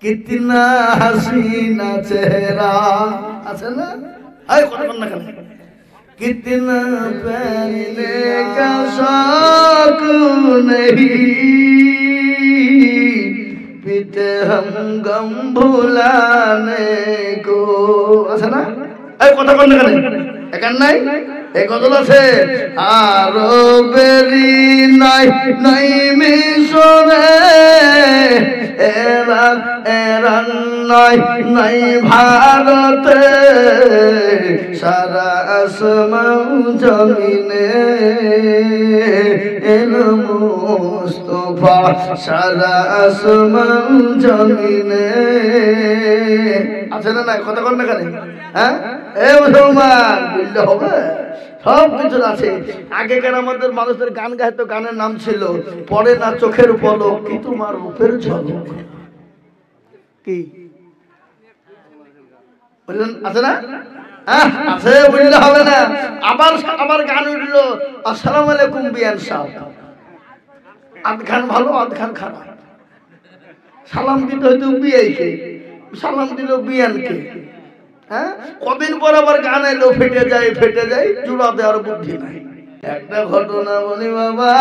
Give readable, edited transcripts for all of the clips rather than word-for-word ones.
कितना हसीना चेहरा আছে না আয় কথা বল না কেন कितना पहले का शौक नहीं पीते हम गम भुलाने को আছে না আয় কথা বল না কেন এখান নাই এই গজল আছে আরো বেরি নাই নাই মিশরে এরা এরা নাই নাই ভারতে সারা আসমান জমিনে এলো মুস্তাফা সারা আসমান জমিনে আছে না নাই কথা বল না কেন হ্যাঁ এ মুসলমান বললে হবে সব কিছু আছে আগেকার আমাদের মানুষের গান গাইতো গানের নাম ছিল পড়ে না চোখের পলক কি তোমার রূপের ঝলক কি বললেন আছে না আছে বললে হবে না আবার আবার গান উঠলো আসসালামু আলাইকুম বিয়ান সাহেব আধখান ভালো আধখান খারাপ সালাম দিতে হয়তো বিয়াইকে সালাম দিল বিয়ানকে হ্যাঁ কদিন পর আবার গান এলো ফেটে যায় জোড়া দেওয়ার বুদ্ধি নাই একটা ঘটনা বলি বাবা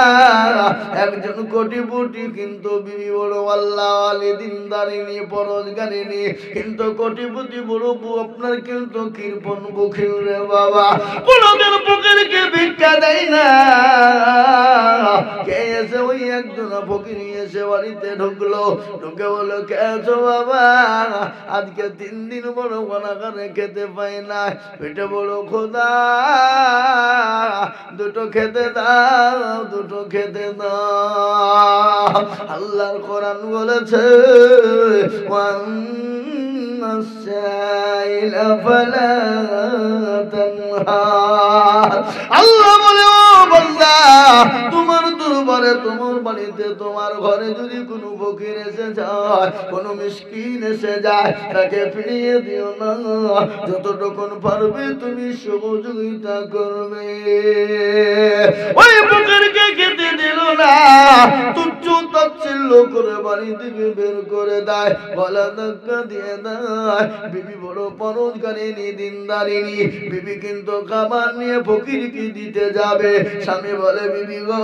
একজন কোটিপতি কিন্তু বিবি বড় আল্লাহ আলী দিনদারিনী পরোজগারিনী কিন্তু কোটিপতি বড় আপনার কিন্তু কৃপণ বুখিল রে বাবা কোনদিন ফকিরকে ভিক্ষা দেয় না কে এসে ওই একজন ফকির এসে বাড়িতে ঢুকলো ঢুকে বললো কে আছো বাবা আজকে 3 দিন বড় ঘনাঘানে খেতে পাই না পেটে বড় খোদা দুটো খেতে দাও আল্লাহর কোরআন বলেছে আল্লাহ বলে ও বান্দা তোমার দরবারে তোমার বাড়িতে তোমার ঘরে যদি কোনো ফকির এসে যায় কোনো মিসকিন এসে যায় তাকে ফিরিয়ে দিও না যতটুকু পারবে তুমি সহযোগিতা করবে ওই ফকিরকে খেতে দিল না তুচ্ছ তাচ্ছিল্য করে বাড়ি থেকে বের করে দেয় গলা ধাক্কা দিয়ে দেয় বিবি বড় পরোজগারিনী দিনদারিনী বিবি কিন্তু খাবার নিয়ে ফকিরকে দিতে যাবে স্বামী বলে বিবি গো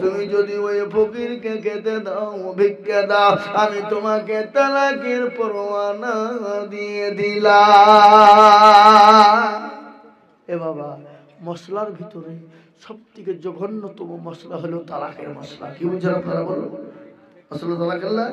তুমি যদি ওই ফকিরকে খেতে দাও ভিক্ষা দাও আমি তোমাকে তালাকের পরোয়ানা দিয়ে দিলাম এ বাবা মশলার ভিতরে সবথেকে জঘন্যতম মশলা হলো তালাকের মশলা কি বুঝছেন আপনারা বলুন আসলে তালাকের না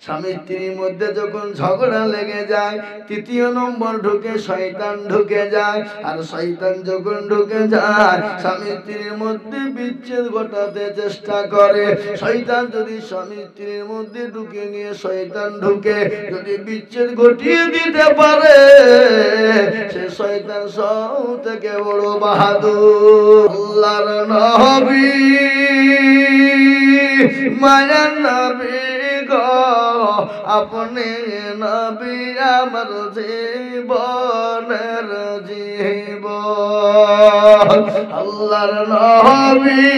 স্বামী স্ত্রীর মধ্যে যখন ঝগড়া লেগে যায় 3য় নম্বর ঢুকে শয়তান ঢুকে যায় আর শয়তান যখন ঢুকে যায় স্বামী স্ত্রীর মধ্যে বিচ্ছেদ ঘটাতে চেষ্টা করে শয়তান যদি স্বামী স্ত্রীর মধ্যে ঢুকে নিয়ে শয়তান ঢুকে যদি বিচ্ছেদ ঘটিয়ে দিতে পারে সে শয়তান সব থেকে বড় বাহাদুর আল্লাহর নবী মায়ার নবী আপনি নবী আমার জীবনের জীবন আল্লাহর নবী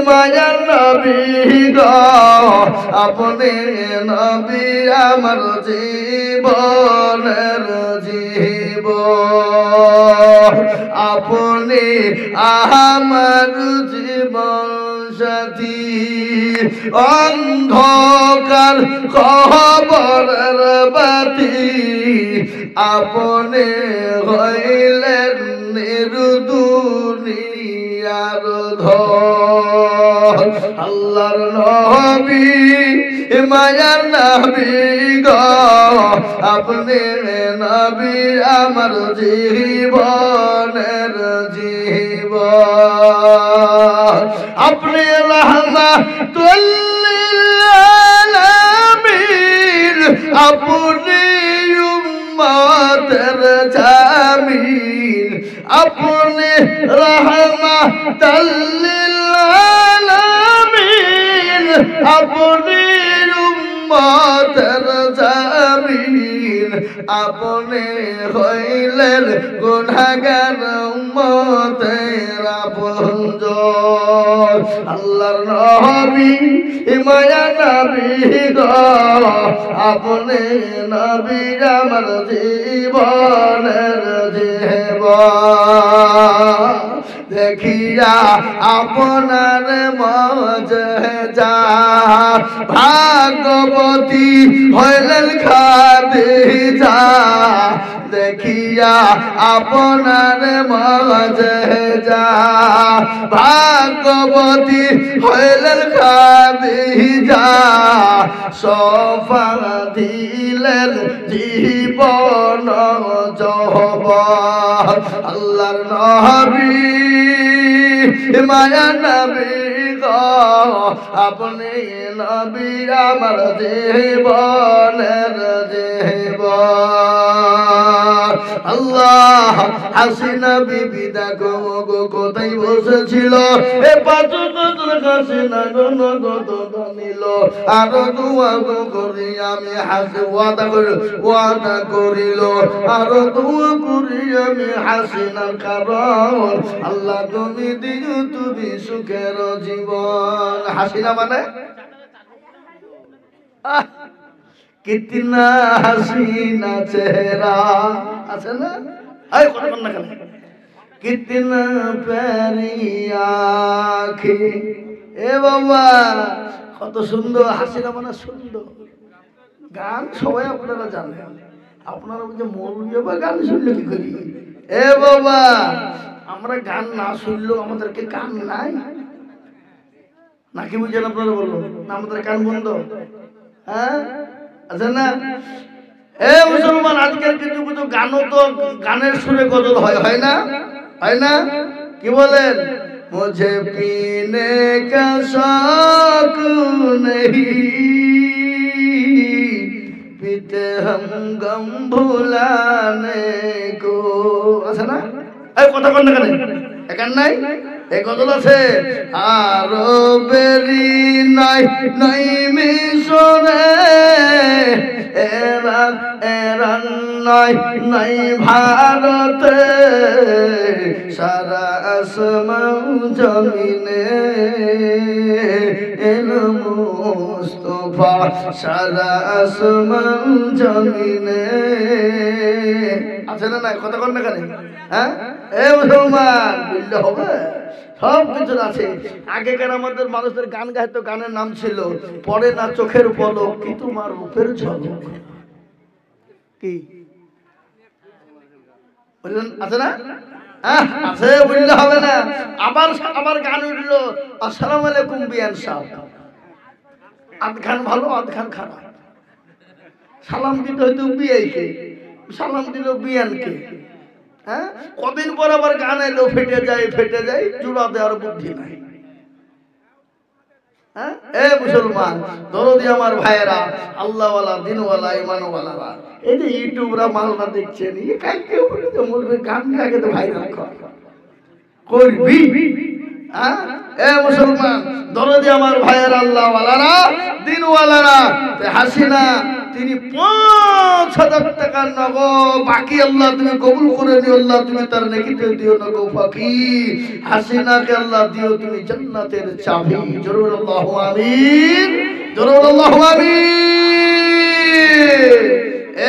মায়ার নবী গো আপনি নবী আমার জীবনের জীবন আপনি আমার জীবন সাথী অন্ধকার খবরের বাতি আপনি হইলেন নির্দুনিয়ার ধন আল্লাহর নবী মায়ার নবী গো আপনি নবী আমার জীবনের জীবন আপনি রাহমাতুল লিল আলামিন আপনি উম্মতের জামিল আপনি রাহমাতুল লিল আলামিন আপনি উম্মতের জামিল আপনি হইলেন গুনাহগার উম্মতের আপনজন আল্লাহর নবী মায়া নবী গো আপনি নবী আমার জীবনের জীবন দেখিয়া আপনার মজজা ভাগবতী হইলেন খাদিজা দেখিয়া আপনার মজজা ভাগবতী হইলেন খাদিজা সফা দিলেন জীবন যৌবন আল্লাহর নবী মায়া নবী গো আপনি নবী আমার জীবনের জীবন আল্লাহ হাসিনা বিবি দেখো গো কোথায় বসেছিল এ পাঁচ বছর হাসিনা গো নিল আরো দুয়া গো করি আমি হাসি ওয়াদা করিল আরো দুয়া করি আমি হাসিনার কারণ আল্লাহ তুমি দিও তুমি সুখের জীবন হাসিনা মানে কিতনা হাসিনা চেহারা আছে না এই কথা বল না কেন কিতনা প্যারি আঁখি এ বাবা কত সুন্দর হাসিনা মানে সুন্দর গান সবাই আপনারা জানেন আপনারা যে মৌলবি বা গান শুনলে কি করি এ বাবা আমরা গান না শুনলেও আমাদেরকে গান নাই নাকি বুঝেন আপনারা বলুন না আমাদের গান বন্ধ হ্যাঁ আছে না এ মুসলমান আজকের কিছু কিছু গানও তো গানের সুরে গজল হয় না হয় না কি বলেন মুঝে পীনে কা শौक नहीं पीते हम गम भुलाने को আছে না এই কথা কোন না কেন এখান নাই এই গজল আছে আরো বেরি নাই নাই মিশরে এরান নাই নাই ভারতে সারা আসমান জমিনে এলো মুস্তাফা সারা আসমান জমিনে আছে না না কথা কোন না কেন হ্যাঁ এ মুসলমান বললে হবে সব কিছু আছে আগেকার আমাদের মানুষের গান গাইতো গানের নাম ছিল পরে না চোখের পলক কি তোমার রূপের ঝলক কি বললেন আছে না আছে বললে হবে না আবার গান উঠলো আসসালামু আলাইকুম বিয়ান সাহেব আধখান ভালো আধখান খারাপ সালাম দিতে হয়তো বিয়াইকে সালাম দিল বিয়ানকে হ্যাঁ কদিন পর আবার গান এলো ফেটে যায় জোড়া দেওয়ার বুদ্ধি নাই হ্যাঁ এ মুসলমান দরদি আমার ভাইয়েরা আল্লাহওয়ালা দিনওয়ালা ইমানওয়ালারা এই যে ইউটিউবরা মালটা দেখছেন এই কালকে বলবে গান গাকে তো ভাইরাল করবি হ্যাঁ এ মুসলমান দরদি আমার ভাইয়েরা আল্লাহওয়ালারা দিনওয়ালারা হাসিনা তিনি ৫,০০০ টাকার নগদ বাকি আল্লাহ তুমি কবুল করে নিও আল্লাহ তুমি তার নেকিতে দিও না গো ফাকি হাসিনাকে আল্লাহ দিও তুমি জান্নাতের চাবি জরুর আল্লাহু আমিন জরুর আল্লাহু আমিন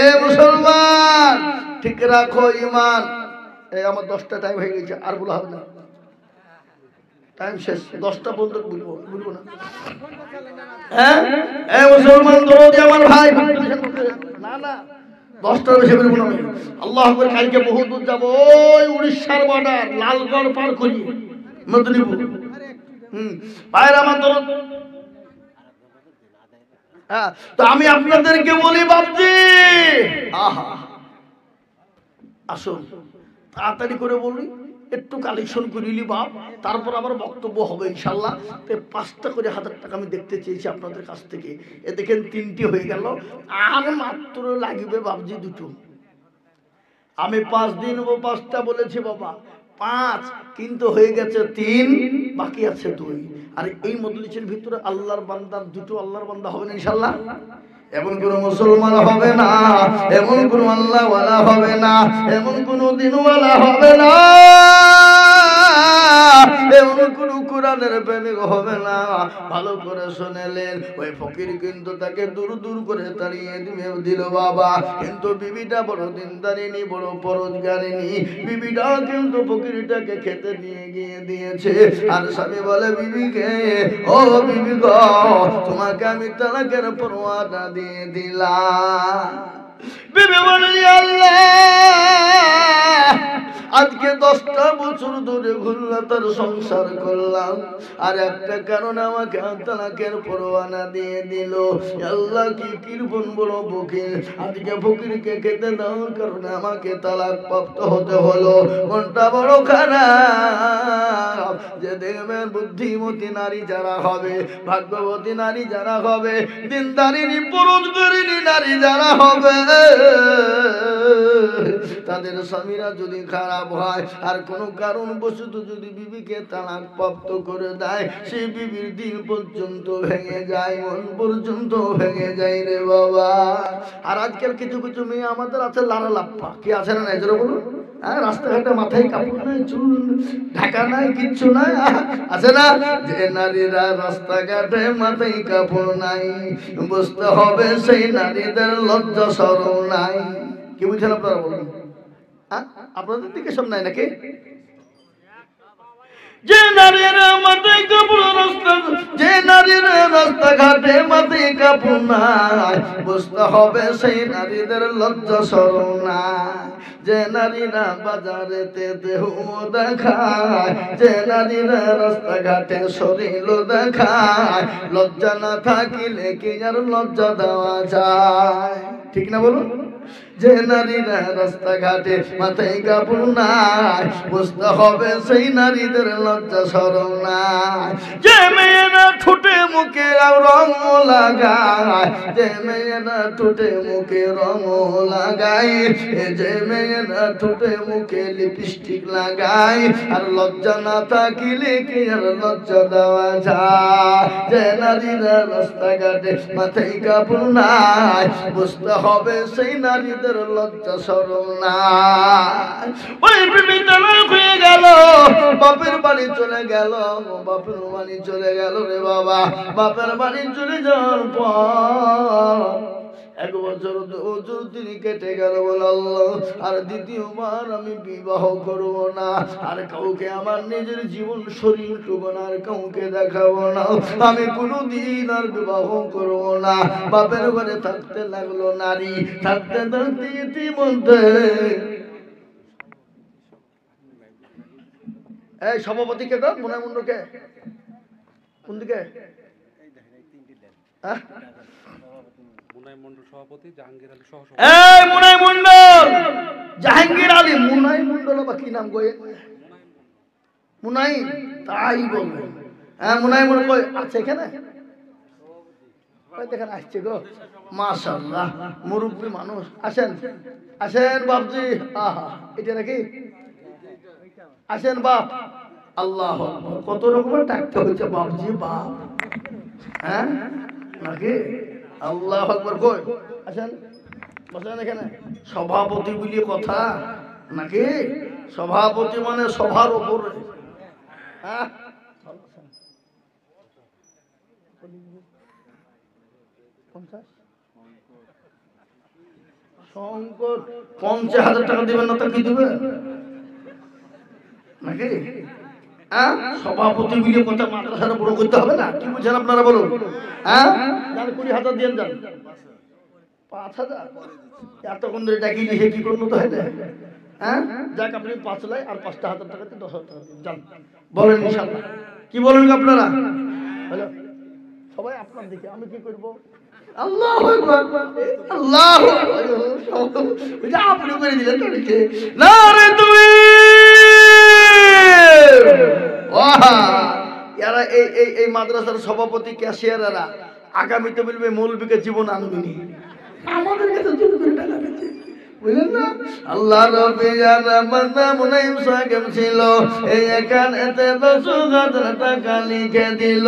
এ মুসলমান ঠিক রাখো ঈমান এই আমার 10টা টাইম হয়ে গেছে আর বলা হবে না টাইম শেষ 10টা পর্যন্ত বলবো না হ্যাঁ এই মুসলমান দরদি আমার ভাই না না 10টার বেশি বলবো না আল্লাহ আকবার কালকে বহু দূর যাব ওই উড়িষ্যার বর্ডার লালগড় পার করি মেদিনীপুর ভাইরা আমার দরদ হ্যাঁ তো আমি আপনাদেরকে বলি বাপজি আহা আসুন তাড়াতাড়ি করে বলি একটু কালেকশন করিলি বাপ তারপর আবার বক্তব্য হবে ইনশাআল্লাহ 5টা করে 1000 টাকা আমি দেখতে চেয়েছি আপনাদের কাছ থেকে এ দেখেন 3টি হয়ে গেল আর মাত্র লাগবে বাপজি 2টো আমি 5 দিন 5টা বলেছি বাবা 5 কিন্তু হয়ে গেছে 3 বাকি আছে 2 আর এই মজলিসের ভিতরে আল্লাহর বান্দার 2টো আল্লাহর বান্দা হবে না ইনশাআল্লাহ এমন কোন মুসলমান হবে না এমন কোন আল্লাহওয়ালা হবে না এমন কোন দিনওয়ালা হবে না এমন কোনো কোরআনের প্রেমিক হবে না। ভালো করে শুনেলেন, ওই ফকির কিন্তু তাকে দূর দূর করে তাড়িয়ে দিল বাবা। কিন্তু বিবিটা বড় দিনদারিনী, বড় পরোজগারিনী। বিবিটা কিন্তু ফকিরটাকে খেতে নিয়ে গিয়ে দিয়েছে। আর স্বামী বলে বিবিকে, ও বিবি গো, তোমাকে আমি তালাকের পরোয়ানা দিয়ে দিলাম। বিবি বলেন, আল্লাহ, আজকে 10টা বছর ধরে ঘুরলাতার সংসার করলাম, আর একটা কারণে আমাকে তালাকের পরোয়ানা দিয়ে দিল। আল্লাহ কি কিরকম বড় ফকির, আজকে ফকিরকে খেতে দেওয়ার কারণে আমাকে তালাক প্রাপ্ত হতে হলো। মনটা বড় খারাপ। যে দেখবেন বুদ্ধিমতী নারী যারা হবে, ভাগ্যবতী নারী যারা হবে, দিনদারিনী পরোজগারিনী নারী যারা হবে, তাদের স্বামীরা যদি খারাপ হয় আর কোনো কারণ বশত যদি বিবিকে তালাক প্রাপ্ত করে দেয়, সেই বিবির দিন পর্যন্ত ভেঙে যায়, মন পর্যন্ত ভেঙে যায় রে বাবা। আর আজকাল কিছু কিছু মেয়ে আমাদের আছে লারা লাপ্পা, কি আছে না? এজন্য বলুন, হ্যাঁ, রাস্তাঘাটে মাথায় কাপড় নাই, চুল ঢাকা নাই, কিচ্ছু নাই, আছে না? যে নারীরা রাস্তাঘাটে মাথায় কাপড় নাই, বুঝতে হবে সেই নারীদের লজ্জা শরম নাই। কি বুঝছেন আপনারা বলুন? আপনাদের দিকে সব নাই নাকি? যে নারীরা মাথায় কাপড়, যে নারীরা রাস্তাঘাটে মাথায় কাপড় নাই, বুঝতে হবে সেই নারীদের লজ্জা শরম নাই। যে নারীরা বাজারেতে দেহ দেখায়, যে নারীরা রাস্তাঘাটে শরীর দেখায়, লজ্জা না থাকিলে কি আর লজ্জা দেওয়া যায়? ঠিক না বলুন? যে নারীরা রাস্তাঘাটে মাথায় কাপড় নাই, বুঝতে হবে সেই নারীদের লজ্জা শরম নাই। যে মেয়েরা ঠোঁটে মুখে রং লাগায়, যে মেয়েরা ঠোঁটে মুখে রং লাগায়, যে মেয়েরা ঠোঁটে মুখে লিপস্টিক লাগায়, আর লজ্জা না থাকিলে কি আর লজ্জা দেওয়া যায়? যে নারীরা রাস্তাঘাটে মাথায় কাপড় নাই, বুঝতে হবে সেই নারীদের লজ্জা শরম নাই। ওই বিবি তালাক হয়ে গেল, বাপের বাড়ি চলে গেল, বাপের বাড়ি চলে গেল রে বাবা। বাপের বাড়ি চলে যাওয়ার পর 1 বছর 2 বছর তিনি কেটে গেল। বলে আল্লাহ, আর দ্বিতীয়বার আমি বিবাহ করব না, আর কাউকে আমার নিজের জীবন শরীর টুকু আর কাউকে দেখাবো না, আমি কোনোদিন আর বিবাহ করব না। বাপের ঘরে থাকতে লাগলো নারী, থাকতে থাকতে ইতিমধ্যে এই সভাপতিকে তো মুনাই মুন্ডকে কোন দিকে? জাহাঙ্গীর আলী মুনাই মন্ডল বা কি নাম গো? মুনাই, তাই বলবো। হ্যাঁ, মুনাই মন্ডল আছে এখানে, দেখেন আসছে গো, মাশাআল্লাহ, মুরব্বী মানুষ। আসেন আসেন বাপজি, আহা, এটা নাকি? আসেন বাপ। আল্লাহ, কত রকমের ডাকতে হয়েছে বাপজি, বাপ, হ্যাঁ নাকি? আল্লাহ আকবার। কই আসেন, বসেন এখানে। সভাপতি বলি কথা নাকি? সভাপতি মানে সভার উপরে। হ্যাঁ, শঙ্কর 50,000 টাকা দিবেন না তো কি দিবে নাকি? হ্যাঁ, সভাপতি মিলিয়ে কথা মাদ্রাসার বড় করতে হবে না? কি বুঝছেন আপনারা বলুন? হ্যাঁ, 20,000 দিয়ে যান। 5,000 এতক্ষণ ধরে ডাকি লিখে কি করবো তো? হয় না? হ্যাঁ, যাক, আপনি 5 লাই আর 5,000 টাকাতে 10,000 টাকা দিন, যান। বলেন ইনশাআল্লাহ। কি বলেন আপনারা? হ্যালো, সবাই আপনার দিকে, আমি কি করবো? আল্লাহু আকবার, আল্লাহু আকবার। এটা আপনি করে দিলেন তো লিখে। নারে তুমি এরা এই মাদ্রাসার সভাপতি ক্যাশিয়াররা আগামীতে বলবে মৌলবীকে জীবন আনবিনি, আমাদের কাছে জোর করে টাকা দিচ্ছে, বুঝলেন না? আল্লাহ রবি জানা মুনাইম সাহেব ছিল, এই এখানেতে 10,000 টাকা লিখে দিল।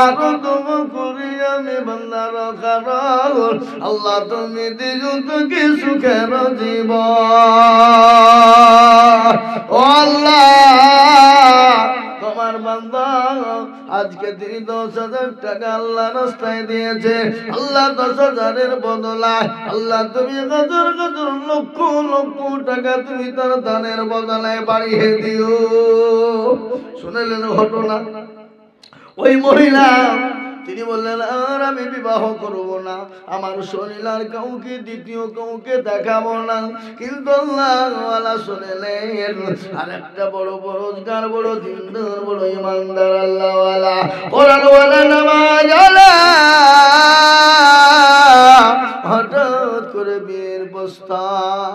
আরো তুমি করি আমি বান্দার কারণ, আল্লাহ তুমি দিও তো কি সুখের জীবন। ও আল্লাহ, আমার বান্দা আজকে তিনি 10,000 টাকা আল্লাহ রাস্তায় দিয়েছে। আল্লাহ 10,000-এর বদলায় আল্লাহ তুমি হাজার হাজার লক্ষ লক্ষ টাকা তুমি তার দানের বদলায় বাড়িয়ে দিও। শুনলেন ঘটনা? ওই মহিলা তিনি বললেন আর আমি বিবাহ করব না, আমার শরীর আর কাউকে দ্বিতীয় কাউকে দেখাবো না। কিন্তু আল্লাহওয়ালা শুনলেন আর একটা বড় রোজগার, বড় দিনদার, বড় ইমানদার আল্লাহওয়ালা, কোরআনওয়ালা, নামাজওয়ালা হঠাৎ করে বিয়ের প্রস্তাব।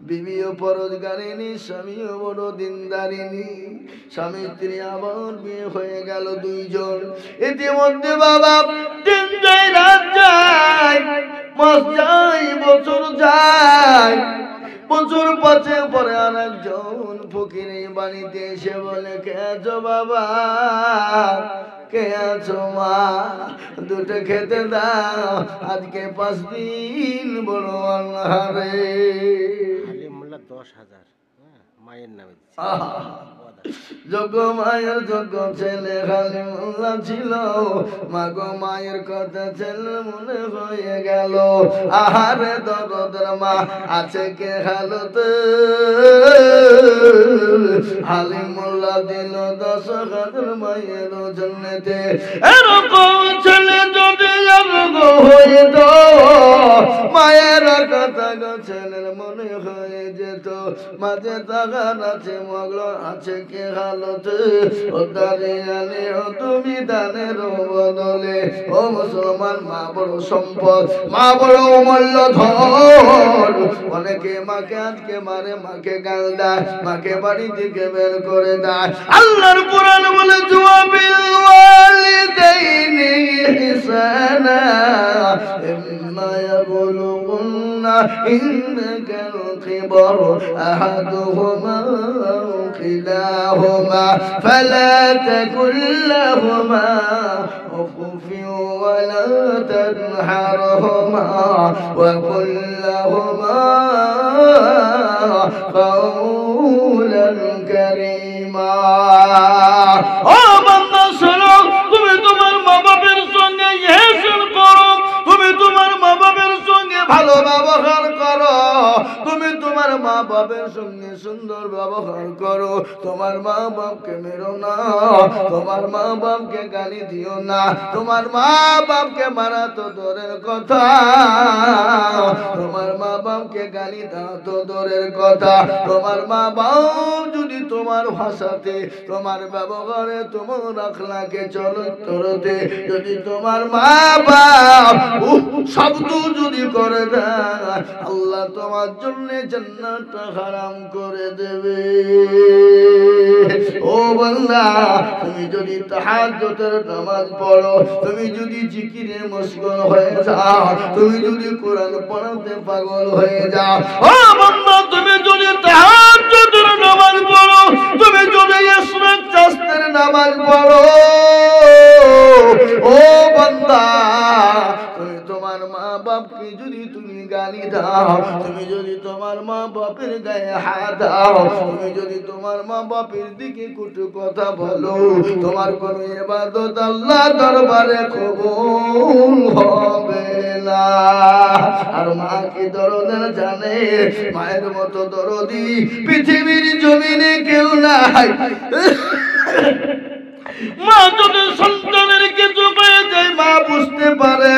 বিবিও পরোজগারিনী, স্বামীও বড় দিনদারিনী। স্বামী স্ত্রী আবার বিয়ে হয়ে গেল 2 জন। ইতিমধ্যে বাবা দিন যায়, রাত যায়, মাস যায়, বছর যায়। বছর 5 পরে আর একজন ফকির বাড়িতে এসে বলে, কে আছো বাবা, কে আছো মা, দুটো খেতে দাও, আজকে 5 দিন বড় আল্লাহরে। 10,000 মায়ের নামে যোগ্য মায়ের যোগ্য ছেলে হালিমুল্লাহ ছিল। মাগো মায়ের কথা ছেলে মনে হয়ে গেল। আহারে দরদের মা আছে কে হালতে, হালিমুল্লাহ দিল 10,000 মায়ের জন্যতে। এরকম ছেলে যদি হইত, মায়ের কথা ছেলের মনে হয়ে যেত। মাঝে তাগান আছে, মগ্ন আছে কে হালতে, ও দাঁড়িয়ে ও তুমি দানের বদলে। ও মুসলমান, মা বড় সম্পদ, মা বড় অমূল্য ধন। অনেকে মাকে আজকে মারে, মাকে গাল দেয়, মাকে বাড়ি থেকে বের করে দেয়। আল্লাহর কোরআন বলে জুয়াবিল ওয়ালিদাইনি ইহসানা ইম্মা ইয়াবলুগুন্না ইনদাকাল কিবার আহাদুহুমা আও কিলাহুমা ফালা তাকুল লাহুমা উফফিন ওয়ালা তানহারহুমা ওয়া কুল লাহুমা কাওলান কারীমা। ও বান্দা শোনো, তুমি তোমার মা বাবার সঙ্গে ইহসান করো, তুমি তোমার মা বাবার সঙ্গে ভালো ব্যবহার করো, তুমি তোমার মা বাবার সঙ্গে সুন্দর ব্যবহার করো। তোমার মা বাপকে মেরো না, তোমার মা বাপকে গালি দিও না। তোমার মা বাপকে মারা তো দূরের কথা, তোমার মা বাপকে গালি দাও তো দূরের কথা। তোমার মা বাপ যদি তোমার ভাষাতে, তোমার ব্যবহারে, তোমার আখলাকে চরিত্রতে যদি তোমার মা বাপ শব্দ যদি করে দেয়, আল্লাহ তোমার জন্য জান্নাতটা হারাম করে দেবে। ও বান্দা, তুমি যদি তাহাজ্জুদের নামাজ পড়ো, তুমি যদি জিকিরে মশগুল হয়ে যাও, তুমি যদি কোরআন পড়াতে পাগল হয়ে যাও, ও বান্দা তুমি যদি তাহাজ্জুদের নামাজ পড়ো, তুমি যদি ইশরাক চাস্তের নামাজ পড়ো, ও বান্দা তুমি তোমার মা বাপকে যদি তুমি গালি দাও, তুমি যদি তোমার মা বাপের গায়ে হাত দাও, তুমি যদি তোমার মা বাপের দিকে কটু কথা বলো, তোমার কোনো ইবাদত আল্লাহ দরবারে কবুল হবে না। আর মা কি দরদের জানে, মায়ের মতো দরদি পৃথিবীর জমিনে কেউ নাই। মা যদি সন্তানের কিছু হয়ে যায়, মা বুঝতে পারে।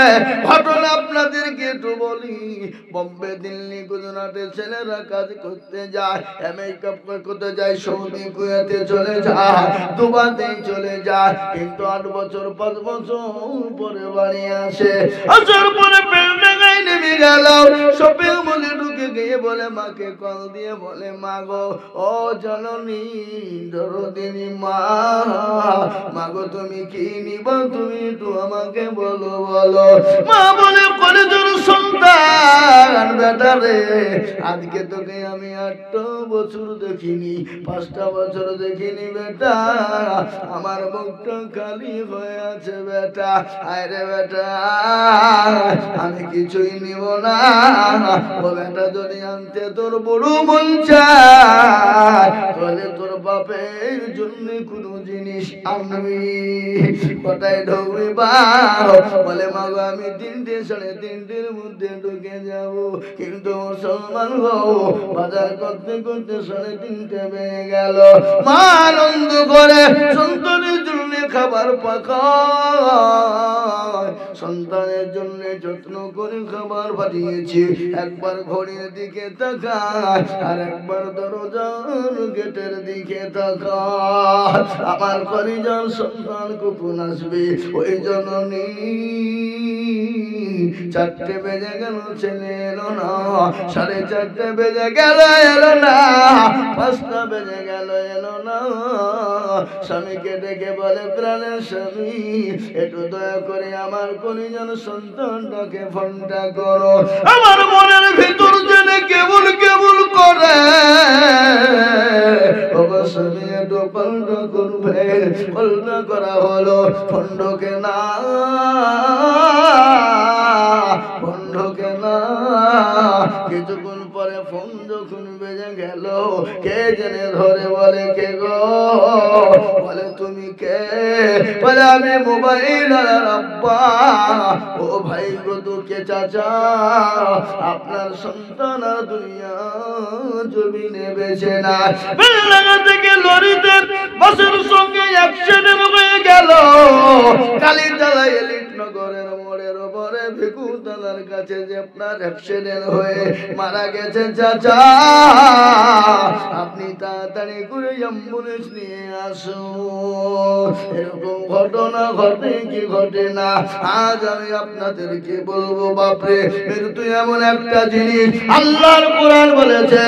ঘটনা আপনাদেরকে একটু বলি, বোম্বে, দিল্লি, গুজরাটে ছেলেরা কাজ করতে যায়, আমেরিকা করতে যায়, সৌদি, কুয়েতে চলে যায়, দুবাইতে চলে যায়, কিন্তু 8 বছর 5 বছর পরে বাড়ি আসে। আসার পরে পেন্ডাগায় নেমে গেল, শপিং মলে ঢুকে গিয়ে বলে মাকে কল দিয়ে বলে, মা গো, ও জননী দরদিনী মা, মাগো তুমি কি নিবা, তুমি একটু আমাকে বলো বলো। মা বলে, কলেজের সন্তান বেটা রে, আজকে তোকে আমি 8 বছর দেখিনি, 5টা বছর দেখিনি বেটা, আমার মুখটা খালি হয়ে আছে বেটা। আরে বেটা, আমি কিছুই নিব না। ও বেটা, যদি আনতে তোর বড় মন চায়, তাহলে তোর বাপের জন্য কোন জিনিস আনবি কোথায় ঢুকবি বাপ বলে মা গো আমি 3টে 3:30-এর মধ্যে ঢুকে যাব কিন্তু মুসলমান গো বাজার করতে করতে 3:30 বেজে গেল মা আনন্দ করে সন্তানের জন্য খাবার পাকায় সন্তানের জন্য যত্ন করে খাবার পাঠিয়েছি একবার ঘড়ির দিকে তাকায় আর একবার দরজার গেটের দিকে তাকায় আমার পরিজন সন্তান কখন আসবে ওই জননী 4টে বেজে গেল ছেলে এলো না 4:30 বেজে গেল এলো না 5টা বেজে গেল এলো না স্বামীকে ডেকে বলে প্রাণের স্বামী একটু দয়া করে আমার পরিজন সন্তানটাকে ফোনটা করো আমার মনের ভিতর জেনে কেবল কেবল করে স্বামী একটু পাল্টা করবে পাল্টা করা হলো ফন্ডকে না কিছুক্ষণ পরে ফোন যখন বেজে গেল কে জেনে ধরে বলে কে গো বলে তুমি কে বলে আমি মোবাইল আব্বা ও ভাই গো দুঃখে চাচা আপনার সন্তান আর দুনিয়া জমিনে বেঁচে না বেলডাঙ্গা থেকে লরিতে বাসের সঙ্গে অ্যাক্সিডেন্ট হয়ে গেল কালীতলা এলিট নগরের মোড়ের উপরে ভিকুতলার কাছে যে আপনার অ্যাক্সিডেন্ট হয়ে মারা গেছে চাচা আপনি তাড়াতাড়ি করে অ্যাম্বুলেন্স নিয়ে আসুন এরকম ঘটনা ঘটে কি ঘটে না আজ আমি আপনাদেরকে বলবো বাপরে মৃত্যু এমন একটা জিনিস আল্লাহর কোরআন বলেছে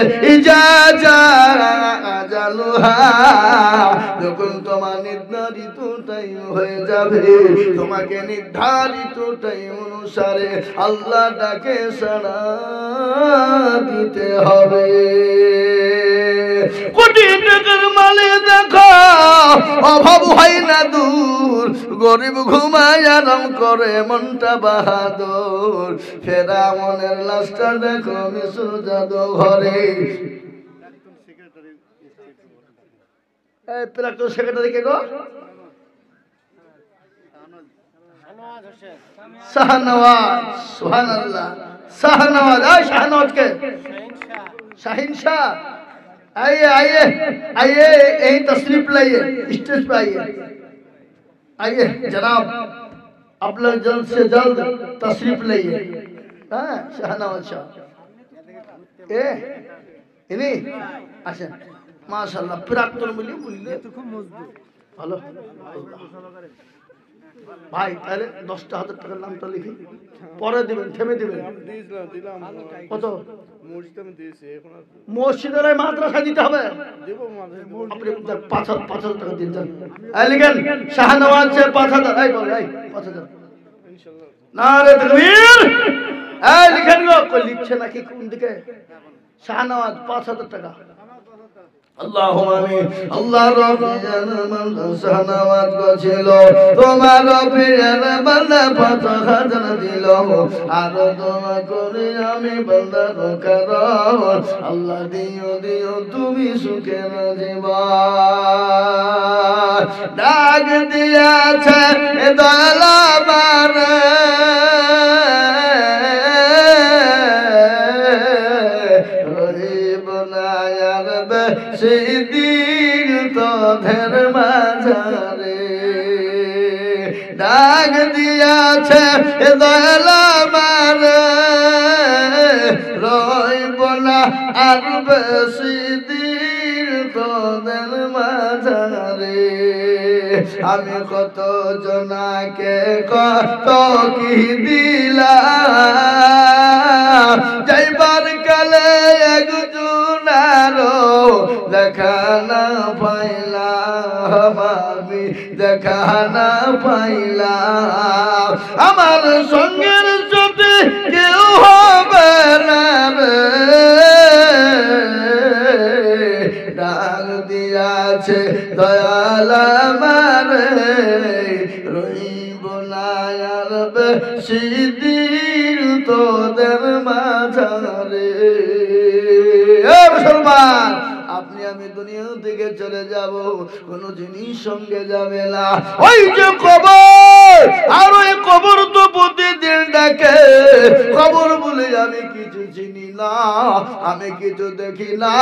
যখন তোমার নির্ধারিত টাইম হয়ে যাবে তোমাকে নির্ধারিত টাইম অনুসারে আল্লাহ ডাকে সাড়া দিতে হবে কোটি টাকার মালে দেখো অভাব হয় না দূর গরিব ঘুমায় আরাম করে মনটা বাহাদুর ফেরা মনের লাশটা দেখো মিশুর জাদু ঘরে প্রাক্তন সেক্রেটারি কে গো শাহনওয়াজ সুবহানাল্লাহ শাহনওয়াজ শাহনওয়াজ के शाहीन शाह आइए आइए आइए यही तशरीफ लाइए स्टेज पे आइए जनाब आप लोग जल्द से जल्द तशरीफ लाइए हाँ शाहनवाज शाह इन्हीं अच्छा माशाल्लाह प्राक्तन मिली बोलिए ভালো ভাই তাহলে 10টা হাজার টাকার নামটা লিখি পরে দিবেন থেমে দিবেন কত মসজিদের মাদ্রাসা দিতে হবে আপনি 5,000 টাকা দিন যান লিখেন শাহনওয়াজ সে 5,000 এই বল এই 5,000 ইনশাআল্লাহ নারে তাকবীর এই লিখেন গো কই লিখছে নাকি কোন দিকে শাহনওয়াজ 5,000 টাকা আল্লাহুম্মা আমিন আল্লাহ রাব্বিয়ান মান শাহনওয়াজ গছিল তোমার প্রিয়র বান্দা 5,000 দিল আর দোয়া করি আমি বান্দা করো আল্লাহ দিও দিও তুমি সুখের জীবন ডাক দিয়াছে দয়ালাবার সেদিন তোদের মাঝারে ডাক দিয়াছে দয়ালামার রইব না আর বেশি দিন তোদের মাঝারে আমি কত জনাকে কত কি দিলাম যাইবার কালে একজনারও দেখা না পাইলাম আমি দেখা না পাইলাম আমার সঙ্গের সাথে কেউ হবে না রে ডাক দিয়াছে দয়াল আমারে রইব না আর বেশি দিন তোদের মাঝারে মুসলমান আপনি আমি দুনিয়া থেকে চলে যাব, কোনো জিনিস সঙ্গে যাবে না। ওই যে কবর, আর ওই কবর তো প্রতিদিন ডাকে। কবর বলে আমি কিছু চিনি না, আমি কিছু দেখি না,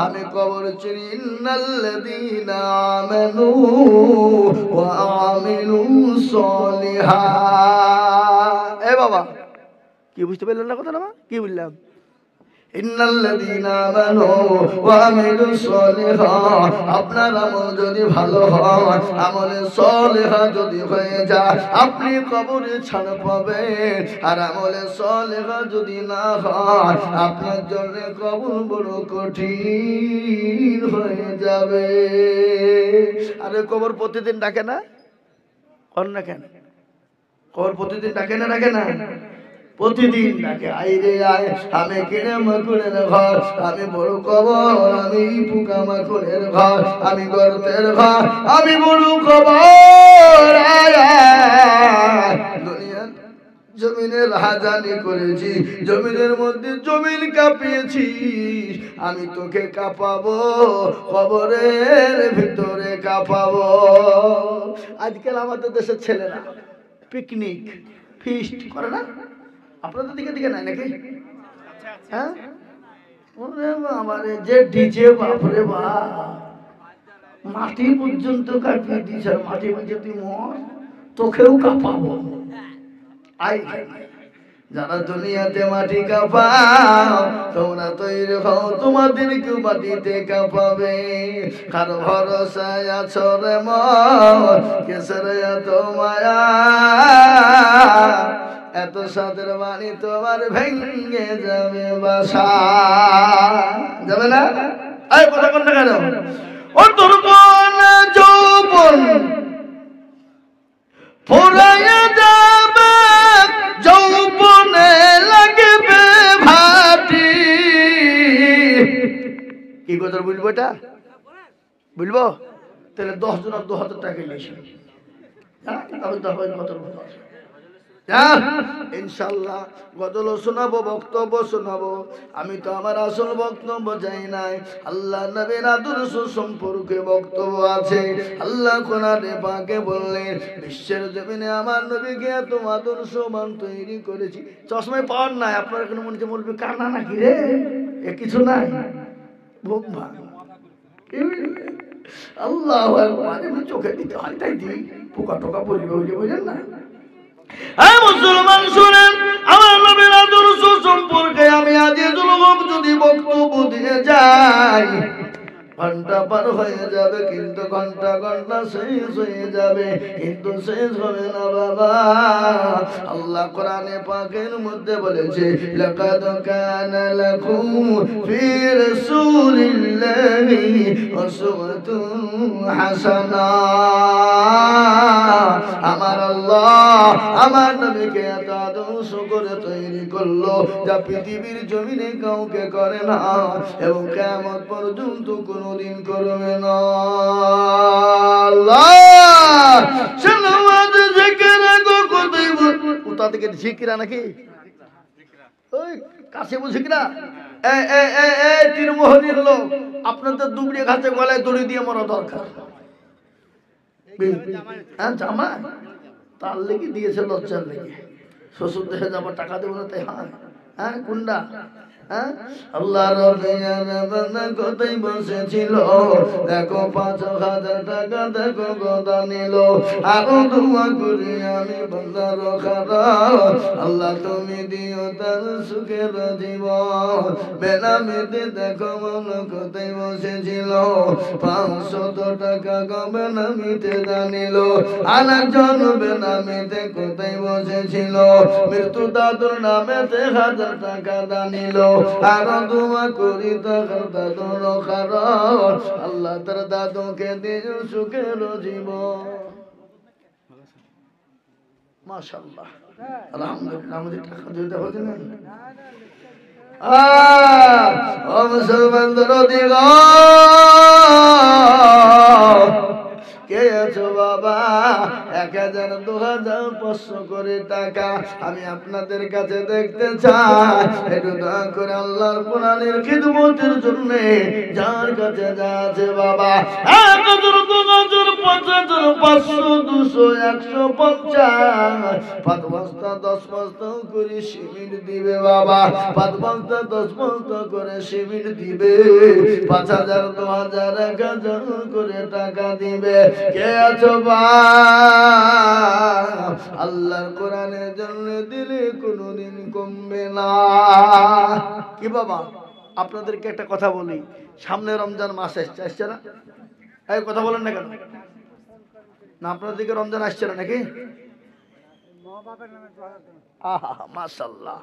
আমি কবর চিনি। ইন্নাল্লাযীনা আমানু ওয়া আমিলুস সলিহাত। এ বাবা, কি বুঝতে পারলেন না কথা? না কি বললাম? ইন্নাল্লাযীনা আমানু ওয়া আমিলুস সলিহাত। আপনার আমল যদি ভালো হয়, আমলে সলিহা যদি হয়ে যায়, আপনি কবরে ছাড় পাবেন। আর আমলে সলিহা যদি না হয়, আপনার জন্য কবর বড় কঠিন হয়ে যাবে। আরে কবর প্রতিদিন ডাকে না? কর না কেন? কবর প্রতিদিন ডাকে না? ডাকে না? প্রতিদিন ডাকে, আই রে আয়, আমি কিনে মাকুড়ের ঘর, আমি বড় কবর, আমি পোকা মাকুড়ের ঘর, আমি গর্তের ঘর, আমি বড় কবর। দুনিয়া জমিনের রাজধানী করেছি, জমিনের মধ্যে জমিন কাঁপিয়েছি, আমি তোকে কাঁপাবো, কবরের ভিতরে কাঁপাবো। আজকাল আমাদের দেশের ছেলেরা পিকনিক ফিস্ট করে না? আপনাদের দিকে দিকে নাই নাকি? হ্যাঁ, আমার যে ডিজে, বাপরে বাপ, মাটি পর্যন্ত কাঁপিয়ে দিয়েছে। মাটি বলছে তুই মর, তোকেও কাঁপাবো। আই, যারা দুনিয়াতে মাটি কাঁপাও, তোমরা তৈরি হও, তোমাদেরকেও মাটিতে কাঁপাবে। কারো ভরসায় আছো রে মন, কেসের এত মায়া, এত সাদের বাণী তোমার ভেঙে যাবে বাসা। যাবে না? এই কথা কোন না কেন? ও তোর কোন যৌবন ফুরাইয়া যাবে, যৌবনে লাগবে ভাটি। কি কথা বুঝবো? এটা বুঝবো? তাহলে 10 জন 2000 টাকা নিয়েছি, ইনশাল্লাহ গজল শোনাবো, বক্তব্য শোনাবো। আমি তো আমার আসল বক্তব্য যাই নাই, আল্লাহ নবীর আদর্শ সম্পর্কে বক্তব্য আছে। আল্লাহ কোরআনে পাকে বললেন, বিশ্বের জমিনে আমার নবীকে এত আদর্শবান তৈরি করেছি। চশমায় পাওয়ার নাই, আপনার কোনো মনে বলবে কানা নাকি রে, এ কিছু নাই, ভোগ ভাগ। আল্লাহ চোখে দিতে হয়, তাই দিই, পোকা টোকা বলবে, বুঝলেন না? মুসলমান শুনেন, আমার নবীর আদর্শ সম্পর্কে আমি আজিজুল হক যদি বক্তব্য দিয়ে যাই, ঘন্টা পার হয়ে যাবে, কিন্তু ঘন্টা শেষ হয়ে যাবে, কিন্তু শেষ হবে না বাবা। আল্লাহ কোরআনে পাকের মধ্যে বলেছে, লাকাদ কানা লাকুম ফি রাসূলিল্লাহি উসওয়াতুন হাসানাহ। আমার আল্লাহ আমার নবীকে এত আদর্শ করে তৈরি করলো, যা পৃথিবীর জমিনে কাউকে করে না এবং কিয়ামত পর্যন্ত কোনদিন করবে না। আল্লাহ সালাওয়াত জিকির গো কতই কোথা থেকে জিকিরা নাকি? ওই কাছে বুঝিকরা, এ তিরমোহনীর লোক, আপনাদের দুবড়ি ঘাটে গলায় দড়ি দিয়ে মরা দরকার। হ্যাঁ, জামা তার লেগে দিয়েছে, লজ্জার লেগে। শ্বশুর দেশে যাবার টাকা দেবো না, তাই হ্যাঁ হ্যাঁ কুন্ডা। আল্লাহ কোথায় বসেছিল, দেখো 5,000 টাকা, দেখো কথা নিল। আরো দোয়া করি আমি বন্দার খারাপ, আল্লাহ তুমি দিও তার সুখের জীবন। বেনামিতে দেখো মন কোথায় বসেছিল, 500 টাকা বেনামিতে জানিল। আর একজন বেনামিতে কোথায় বসেছিল, মৃত্যু দাদুর নামেতে 1000 টাকা দানিল। আরো দোয়া করি তার দাদুর খারাপ, আল্লাহ তার দাদুকে দিও সুখের জীবন। মাশাআল্লাহ, আলহামদুলিল্লাহ। আমাদের টাকা দিতে হবে না? ও মুসলমান দরদি গো, কে আছো বাবা? 1000 2000 500 করে টাকা আমি আপনাদের কাছে দেখতে চাই। একটু দয়া করে আল্লাহর কোরআনের খিদমতের জন্য যার কাছে যা আছে বাবা 1000 2000 5000 500 200 150 5 বস্তা 10 বস্তা করে সিমেন্ট দিবে বাবা 5 বস্তা 10 বস্তা করে সিমেন্ট দিবে 5000 2000 1000 করে টাকা দিবে। কে আছো আল্লাহর কোরআনের জন্য দিলে কোনোদিন কমবে না। কি বাবা আপনাদেরকে একটা কথা বলি, সামনে রমজান মাস আসছে না? এই কথা বলেন না কেন? না আপনার দিকে রমজান আসছে না নাকি? মাশাআল্লাহ।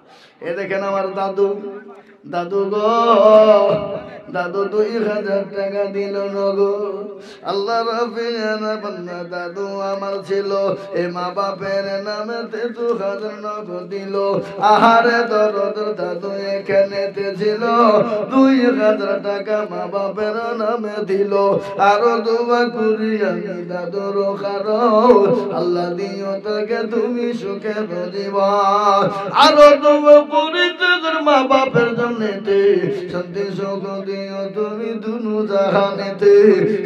এ দেখেন আমার দাদু গো, দাদু 2000 টাকা দিল নগো। আল্লাহ রাফিয়ানা বান্দা দাদু আমার ছিল, এ মা বাপের নামেতে 2000 নগদ দিল। আহারে দরদ দাদু এখানেতে ছিল, 2000 টাকা মা বাপের নামে দিল। আরো দোয়া করি আমি দাদুর খারো, আল্লাহ দিও তোকে তুমি সুখে জীবন। আরো দোয়া করি তোদের মা বাপের জন্যে, শান্তি সুখ দিও তুমি দুনু জাহানেতে।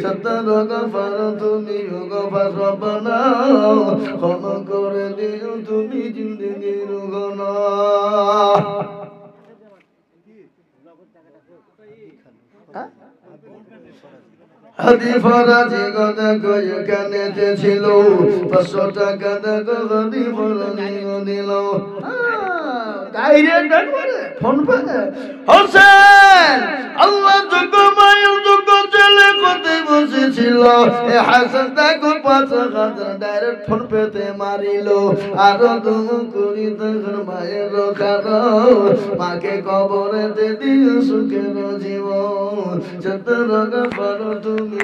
সত্তর গফার তুমি গফার রব্বানা, ক্ষমা করে দিও তুমি জিন্দেগির গুনাহ। হাদি ফরাজি কথা কই কানেতে ছিল, 500 টাকা দেখো হাদি ফরাজি দিল। ডাইরেক্ট একবারে ফোন পে হোসেন আল্লাহ যোগ্য মায়ের যোগ্য ছেলে কোথায় বসেছিল, এ হাসান দেখো 5000 ডাইরেক্ট ফোন পেতে মারিল। আরো তুমি করি তখন মায়ের রখানো, মাকে কবরেতে দিও সুখের জীবন। সত্তর গফার তুমি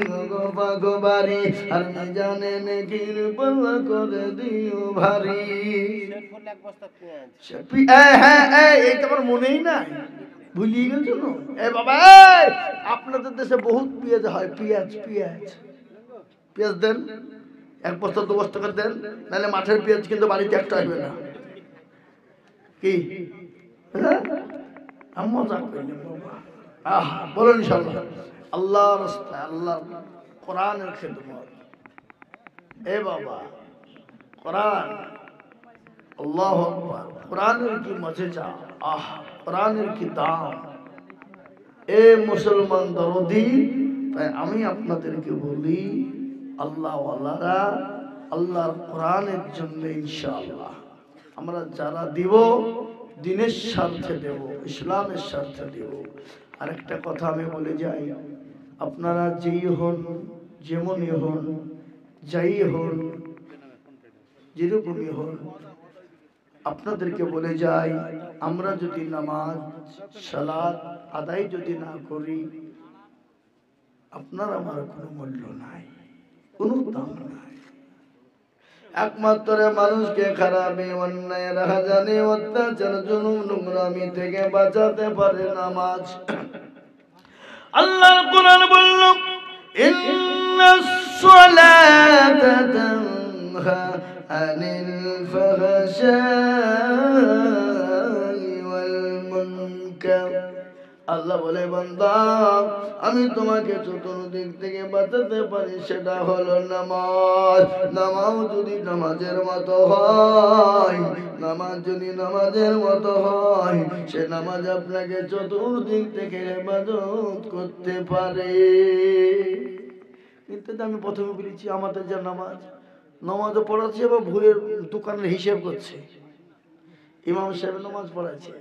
গো বাড়ি, আর জানে নেকির পাল্লা করে দিও ভারী। এই তোমার মনেই নাই, ভুলিয়ে গেছো না? এ বাবা আপনাদের দেশে বহুত পেঁয়াজ হয়, পেঁয়াজ পেঁয়াজ পেঁয়াজ দেন 1 বস্তা 2 বস্তা করে দেন, নাহলে মাঠের পেঁয়াজ কিন্তু বাড়িতে একটা আসবে না। কি মজা করলেন বাবা? বলুন ইনশাআল্লাহ আল্লাহর রাস্তায় আল্লাহর কোরআনের খিদমত। এ বাবা কোরআন, আল্লাহু আকবার। কোরআনের কি মজা, কোরআনের কি দাম। এ মুসলমান দরদি, তাই আমি আপনাদেরকে বলি আল্লাহ ওয়ালারা আল্লাহর কোরআনের জন্য ইনশাআল্লাহ আমরা যারা দিব দিনের স্বার্থে দেব, ইসলামের স্বার্থে দেব। আরেকটা কথা আমি বলে যাই, আপনারা যেই হন যেমনই হন যাই হন যেরকমই হন, আপনাদেরকে বলে যাই আমরা যদি নামাজ সালাত আদায় যদি না করি, আপনার আমার কোনো মূল্য নাই, কোনো দাম নাই। একমাত্র মানুষকে খারাপি অন্যায় রাহাজানি অত্যাচার জুলুম নোংরামি থেকে বাঁচাতে পারে নামাজ। আল্লাহর কোরআন বলল ইন্নাস সালাতা তানহা আনিল ফাহশাই ওয়াল মুনকার। আল্লাহ বলে বান্দা আমি তোমাকে চতুর্দিক থেকে বাঁচাতে পারি, সেটা হলো নামাজ। নামাজ যদি নামাজের মতো হয়, নামাজ যদি নামাজের মতো হয়, সে নামাজ আপনাকে চতুর্দিক থেকে হেফাজত করতে পারে। কিন্তু আমি প্রথমে বলেছি আমাদের যা নামাজও পড়াচ্ছে বা ভুয়ের দোকানের হিসেব করছে। ইমাম সাহেব নামাজ পড়াচ্ছে,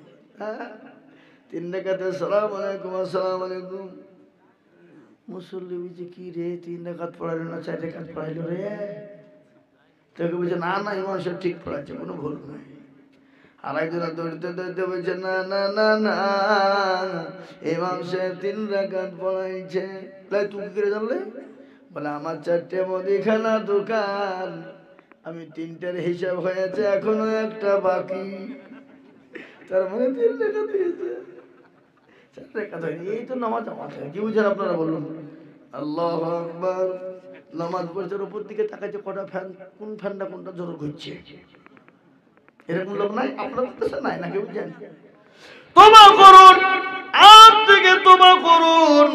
হ্যাঁ 3 রাকাতে সালাম আলাইকুম আসসালামু আলাইকুম। মুসল্লি বুঝে কি রে 3 রাকাত পড়াইলো না 4 রাকাত পড়াইলো রে? তোকে বুঝে না না ইমাম সাহেব ঠিক পড়াচ্ছে, কোনো ভুল নাই। আর একজনে দৌড়তে দৌড়তে বলছে না না না না ইমাম সাহেব 3 রাকাত পড়াইছে। তাই তুই কি করে জানলে? বলে আমার 4টে মুদিখানা দোকান, আমি 3টার হিসাব হয়েছে, এখনো একটা বাকি। তার মানে 3 রাকাত দিয়েছে, 4 রাকাত হয়নি। এই তো নামাজ। কি বুঝেন আপনারা বলুন? আল্লাহু আকবার। নামাজ পড়ছে উপর দিকে তাকাইছে কটা ফ্যান, কোন ফ্যানটা কোনটা জোর ঘুরছে, এরকম লোক নাই আপনাদের দেশে? নাই নাকি? বুঝছেন? তওবা করুন, আর থেকে তওবা করুন,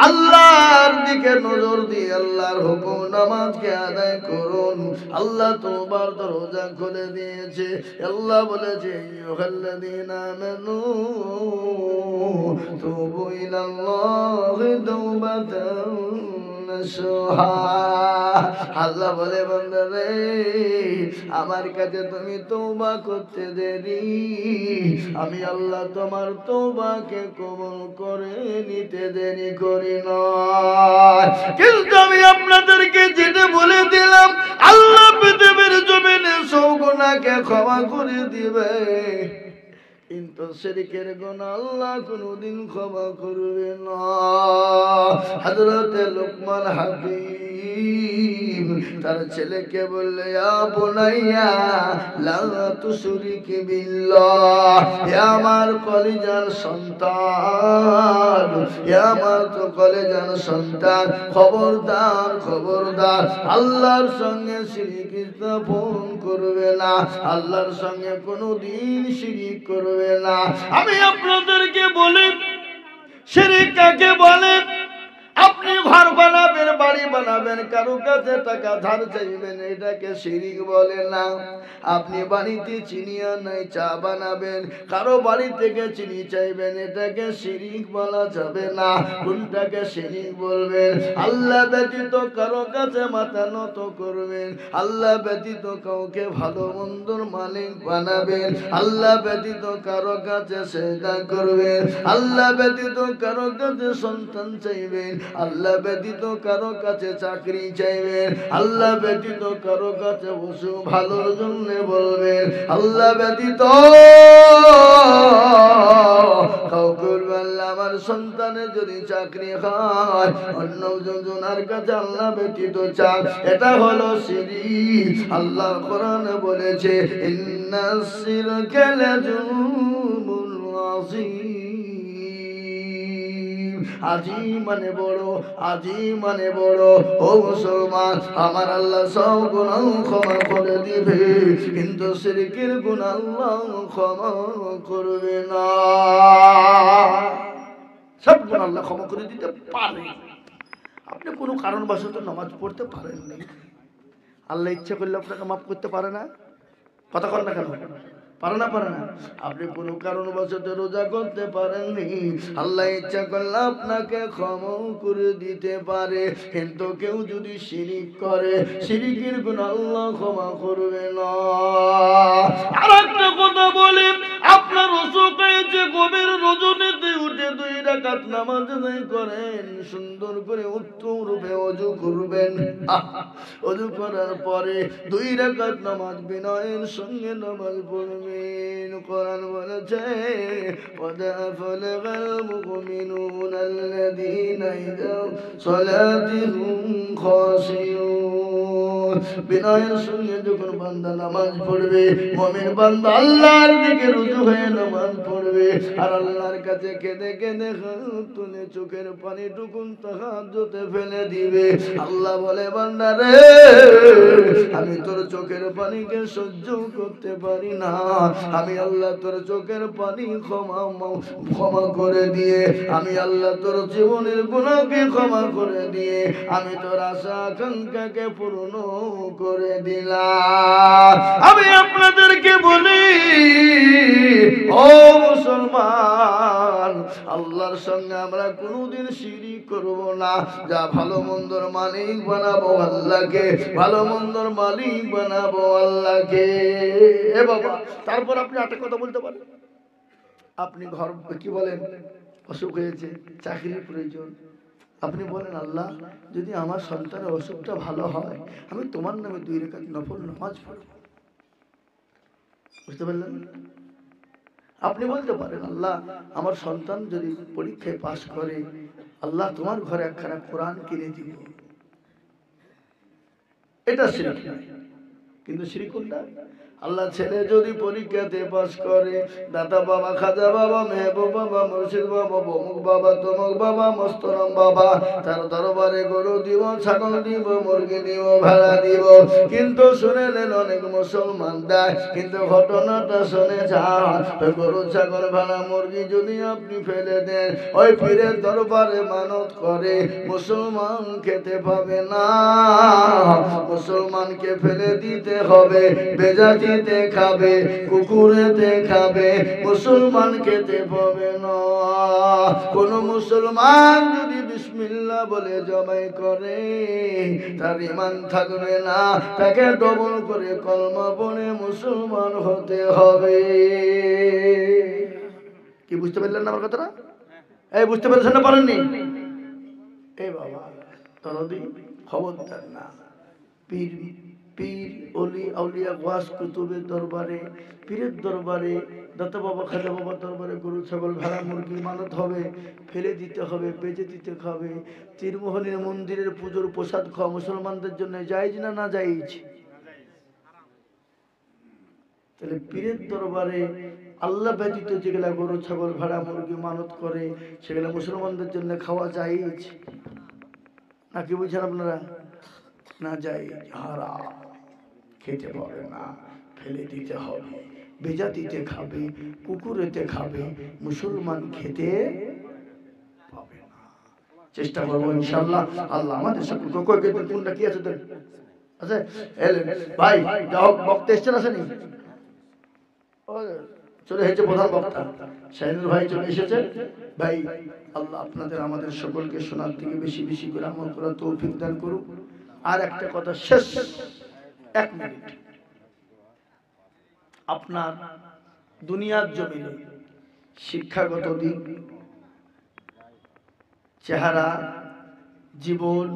আল্লাহর দিকে নজর দিয়ে আল্লাহর হুকুম নামাজকে আদায় করুন। আল্লাহ তওবার দরজা খুলে দিয়েছে। আল্লাহ বলেছে আইয়ুহাল্লাযীনা আমানু তুবু ইলাল্লাহি তাওবাতান নাসুহা। আল্লাহ বলে বান্দারে আমার কাছে তুমি তওবা করতে দেরি, আমি আল্লাহ তোমার তওবাকে কবুল করে নিতে দেরি করি না। কিন্তু আমি আপনাদেরকে যেটা বলে দিলাম, আল্লাহ পৃথিবীর জমিনে সব গুনাহকে ক্ষমা করে দিবে, কিন্তু শিরকের গুনাহ আল্লাহ কোনদিন ক্ষমা করবে না। হযরত লোকমান হাকিম তার ছেলেকে বললে ইয়া বুনাইয়া লা তুশরিক বিল্লাহ, হে আমার কলিজার সন্তান, হে আমার তো কলিজার সন্তান, খবরদার খবরদার আল্লাহর সঙ্গে শিরক স্থাপন করবে না, আল্লাহর সঙ্গে কোনদিন শিরক করবে না। আমি আপনাদেরকে বলি শিরক কাকে বলে? আপনি ঘর বানাবেন, বাড়ি বানাবেন, কারো কাছে টাকা ধার চাইবেন, এটাকে শিরক বলে না। আপনি বাড়িতে চিনি আর নাই চা বানাবেন, কারো বাড়ি থেকে চিনি চাইবেন, এটাকে শিরক বলা যাবে না। কোনটাকে শিরক বলবেন? আল্লাহ ব্যতীত কারো কাছে মাথা নত করবেন, আল্লাহ ব্যতীত কাউকে ভালো মন্দর মালিক বানাবেন, আল্লাহ ব্যতীত কারো কাছে সেজদা করবেন, আল্লাহ ব্যতীত কারো কাছে সন্তান চাইবেন, আল্লাহ ব্যতীত কারো কাছে চাকরি চাইবেন, আল্লাহ ব্যতীত কারো কাছে বসু ভালোর জন্য বলবেন, আল্লাহ ব্যতীত কাউকে বলবেন আমার সন্তানের যদি চাকরি হয় অন্য জনের কাছে আল্লাহ ব্যতীত চান, এটা হলো শিরক। আল্লাহ কোরআনে বলেছে ইন্নাস শিরকা লাযুলমুন আযীম, আজিম মানে বড়, আজিম মানে বড়। ও মুসলমান, আমার আল্লাহ সব গুনাহ ক্ষমা করে দিবে, কিন্তু শিরকের গুনাহ আল্লাহ ক্ষমা করবে না। সব গুনাহ আল্লাহ ক্ষমা করে দিতে পারে। আপনি কোনো কারণবশত নামাজ পড়তে পারেননি, আল্লাহ ইচ্ছা করলে আপনাকে মাফ করতে পারে না? কথা কন না কেন? পারে না? পারে না? আপনি কোনো কারণবশত রোজা করতে পারেননি, আল্লাহ ইচ্ছা করলে আপনাকে ক্ষমা করে দিতে পারে, কিন্তু কেউ যদি শিরক করে শিরকের গুনাহ আল্লাহ ক্ষমা করবে না। আর একটা কথা বলি, আপনার অসুখ হয়েছে, গভীর রজনীতে উঠে 2 রাকাত নামাজ আদায় করেন, সুন্দর করে উত্তম রূপে ওযু করবেন, ওযু করার পরে 2 রাকাত নামাজ বিনয়ের সঙ্গে নামাজ পড়বেন। কোরআন বলেছে ওয়াদা ফালাগাল মুমিনুন আল্লাযীনা ইযা সালাতুহুম খাশিউন। বিনয়ের সঙ্গে যখন বান্দা নামাজ পড়বে, মুমিন বান্দা আল্লাহর দিকে রুজু হয়ে নামাজ পড়বে, আর আল্লাহর কাছে কেঁদে কেঁদে হাত তুলে চোখের পানি টুকুন তাহাজ্জুদে ফেলে দিবে। আল্লাহ বলে বান্দা রে, আমি তোর চোখের পানিকে সহ্য করতে পারি না, আমি আল্লাহ তোর চোখের পানি ক্ষমা করে দিয়ে, আমি আল্লাহ তোর জীবনের গুনাহকে ক্ষমা করে দিয়ে, আমি তোর আশা আকাঙ্ক্ষাকে পূর্ণ করে দিলাম। আমি আপনাদেরকে বলি ও মুসলমান, আল্লাহর সঙ্গে আমরা কোনোদিন শিরক করব না। যা ভালো মন্দর মালিক বানাবো আল্লাহকে, ভালো মন্দর মালিক বানাবো আল্লাহকে। এ বাবা, তারপর আপনি একটা কথা বলতে পারেন, আপনি ঘর কি বলেন অসুখ হয়েছে, চাকরির প্রয়োজন, আপনি বলেন আল্লাহ যদি আমার সন্তানের অসুখটা ভালো হয়, আমি তোমার নামে 2 রাকাত নফল নামাজ পড়ব। বুঝতে পারলেন? আপনি বলতে পারেন আল্লাহ আমার সন্তান যদি পরীক্ষায় পাশ করে, আল্লাহ তোমার ঘরে একখানা কোরআন কিনে দিব। এটা শিরক নয়, কিন্তু শিরক কোনটা? আল্লাহ ছেলে যদি পরীক্ষাতে পাস করে, দাতা বাবা, খাজা বাবা, মেহবুব বাবা, মুর্শিদ বাবা, বমুক বাবা, তমুক বাবা, মস্তরম বাবা, তার দরবারে গরু দিব, ছাগল দিব, মুরগি দিব, ভেড়া দিব। কিন্তু শুনে নেন অনেক মুসলমান দেয়, কিন্তু ঘটনাটা শুনে যান, গরু ছাগল ভেড়া মুরগি যদি আপনি ফেলে দেন, ওই পীরের দরবারে মানত করে, মুসলমান খেতে পাবে না। মুসলমানকে ফেলে দিতে হবে, বেজাতিতে খাবে, কুকুরেতে খাবে, মুসলমান খেতে পাবে না। কোন মুসলমান যদি বিসমিল্লাহ বলে জবাই করে, তার ঈমান থাকবে না, তাকে দমন করে কলমা পড়ে মুসলমান হতে হবে। কি বুঝতে পারলেন না আমার কথাটা? এই বুঝতে পেরেছেন না পারেননি? এই বাবা তরদি খবরদার না, পীর পীর অলি আউলিয়া ওয়াজ কুতুবের দরবারে, পীরের দরবারে, দাতা বাবা, খাজা বাবার দরবারে গরু ছাগল ভেড়া মুরগি মানত হবে, ফেলে দিতে হবে, বেজে দিতে হবে। তীরমোহনের মন্দিরের পুজোর প্রসাদ খাওয়া মুসলমানদের জন্য জায়েজ না না জায়েজ? তাহলে পীরের দরবারে আল্লাহ ব্যতীত যেগুলা গরু ছাগল ভেড়া মুরগি মানত করে, সেগুলা মুসলমানদের জন্য খাওয়া জায়েজ না? কি বুঝছেন আপনারা? না জায়েজ, হারাম, খেতে পাবে না, ফেলে দিতে হবে, বেজাতিতে খাবে, কুকুরেতে খাবে, মুসলমান খেতে পাবে না। চেষ্টা করবো ইনশাআল্লাহ। আল্লাহ আমাদের সকলকে কোনটা কি আছে আচ্ছা ভাই যাও, বক্তা এসছেন আসেনি? চলে এসেছে প্রধান বক্তা শাহিনুর ভাই, চলে এসেছে ভাই। আল্লাহ আপনাদের আমাদের সকলকে শোনার থেকে বেশি বেশি করে আমল করার তৌফিক দান করুন। আর একটা কথা শেষ, 1 মিনিট। আপনার দুনিয়ার জমিনে শিক্ষাগত দিক, চেহারা, জীবন,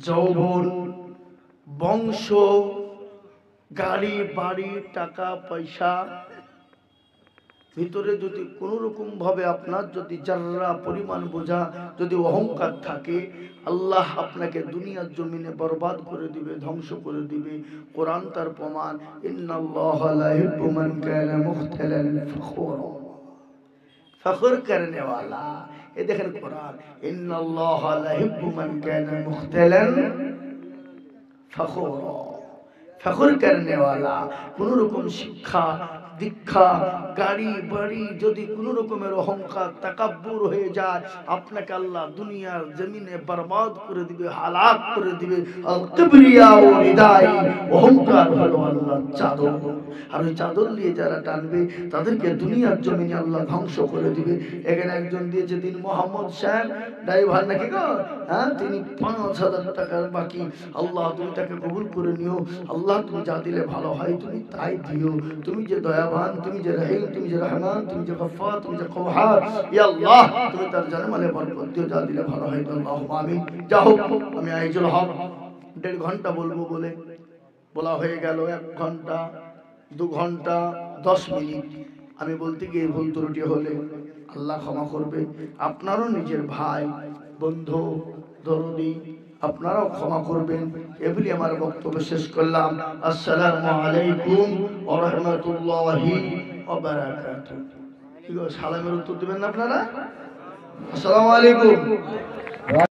যৌবন, বংশ, গাড়ি বাড়ি, টাকা পয়সা ভিতরে যদি কোনো রকম ভাবে আপনার যদি যারা পরিমাণ বোঝা যদি অহংকার থাকে, আল্লাহ আপনাকে দুনিয়ার জমিনে বরবাদ করে দিবে, ধ্বংস করে দিবে। কোরআন তার প্রমাণ, ইন্নাল্লাহা লা ইউহিব্বু মান কানা মুখতালান ফখুরা, ফখর করনে वाला। এ দেখেন কোরআন, ইন্নাল্লাহা লা ইউহিব্বু মান কানা মুখতালান ফখুরা, ফখর করনে वाला। কোন রকম শিক্ষা দীক্ষা, গাড়ি বাড়ি যদি কোন রকমের অহংকার তাকাব্বুর হয়ে যায়, আপনাকে আল্লাহ দুনিয়ার জমিনে বরবাদ করে দিবে, হালাক করে দিবে। আল কিবরিয়া ও রিদাই, অহংকার হলো আল্লাহর চাদর, আর ওই চাদর নিয়ে যারা টানবে তাদেরকে দুনিয়ার জমিনে আল্লাহ ধ্বংস করে দিবে। এখানে একজন দিয়েছে দিন মোহাম্মদ সাহেব ড্রাইভার নাকি গো, হ্যাঁ, তিনি 5,000 টাকার বাকি। আল্লাহ তুমি তাকে কবুল করে নিও, আল্লাহ তুমি যা দিলে ভালো হয় তুমি তাই দিও। তুমি যে দয়াবান, তুমি যে রহিম, তুমি যে রহমান, তুমি যে গফফার, তুমি যে কওহার, ইয়া আল্লাহ তুমি তার জানমালে বরকত দিও, যা দিলে ভালো হয়। আল্লাহুম্মা আমিন। যা হোক, আমি আইজুল হক 1.5 ঘন্টা বলবো বলে বলা হয়ে গেল 1 ঘন্টা 2 ঘন্টা 10 মিনিট। আমি বলতে গিয়ে ভুল ত্রুটি হলে আল্লাহ ক্ষমা করবে। আপনারও নিজের ভাই বন্ধু দরদি, আপনারাও ক্ষমা করবেন। এগুলি আমার বক্তব্য শেষ করলাম। আসসালামু আলাইকুম ওয়া রাহমাতুল্লাহি ওয়া বারাকাতুহু। কি গো, সালামের উত্তর দিবেন না আপনারা? আসসালামু আলাইকুম।